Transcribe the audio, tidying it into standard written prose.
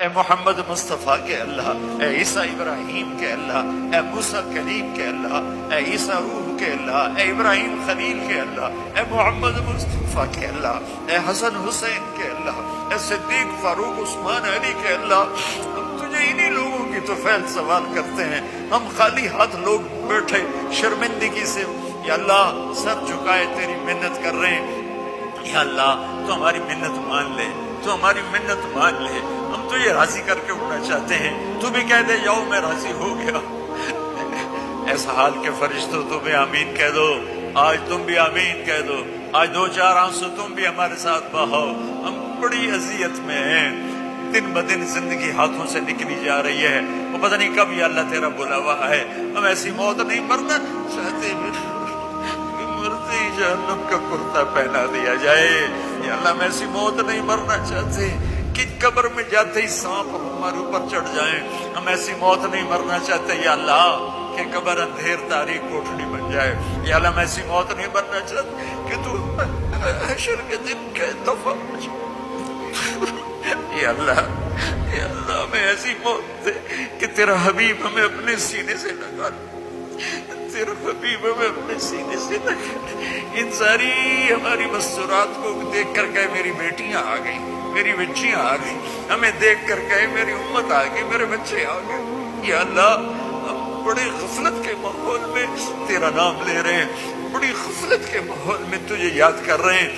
اے محمد مصطفیٰ کے اللہ، اے عیسیٰ ابراہیم کے اللہ، اے موسیٰ کلیم کے اللہ، اے عیسیٰ روح کے اللہ، اے ابراہیم خلیل کے اللہ، اے محمد مصطفیٰ کے اللہ، اے حسن حسین کے اللہ، اے صدیق فاروق عثمان علی کے اللہ، ہم تجھے انہی لوگوں کی تو فعل سوال کرتے ہیں، ہم خالی ہاتھ لوگ بیٹھے شرمندگی سے یا اللہ سر جھکائے تیری منت کر رہے ہیں، یا اللہ تو ہماری منت مان لے، تو ہماری منت مان لے، ہم تو یہ راضی کر کے اٹھنا چاہتے ہیں، تو بھی کہہ دے جاؤ میں راضی ہو گیا۔ ایسا حال کے فرشتوں تم بھی آمین کہہ دو، آج تم بھی آمین کہہ دو، آج دو چار آنسو تم بھی ہمارے ساتھ بہاؤ، ہم بڑی اذیت میں ہیں، دن بدن زندگی ہاتھوں سے نکلی جا رہی ہے، وہ پتہ نہیں کب یا اللہ تیرا بلاوا ہے، ہم ایسی موت نہیں مرنا چاہتے، مرتے ہی جہنم کا کرتا پہنا دیا جائے، یا اللہ ہم ایسی موت نہیں مرنا چاہتے کہ قبر میں جاتے ہی سانپ ہمارے اوپر چڑھ جائیں، ہم ایسی موت نہیں مرنا چاہتے یا اللہ کہ قبر اندھیر تاریک کوٹھڑی بن جائے، یا اللہ ہم ایسی موت نہیں مرنا چاہتے کہ تو حشر کے دن کا دفعہ یا اللہ ہمیں ایسی موت دے کہ تیرا حبیب ہمیں اپنے سینے سے لگا، تیرا حبیب ہمیں اپنے سینے سے لگا، ان ساری ہماری مستورات کو دیکھ کر کہے میری بیٹیاں آ گئی، میری بچیاں آ گئی، ہمیں دیکھ کر کہے میری امت آ گئی، میرے بچے آ گئے، یا اللہ ہم بڑے غفلت کے ماحول میں تیرا نام لے رہے ہیں، بڑی غفلت کے ماحول میں تجھے یاد کر رہے ہیں،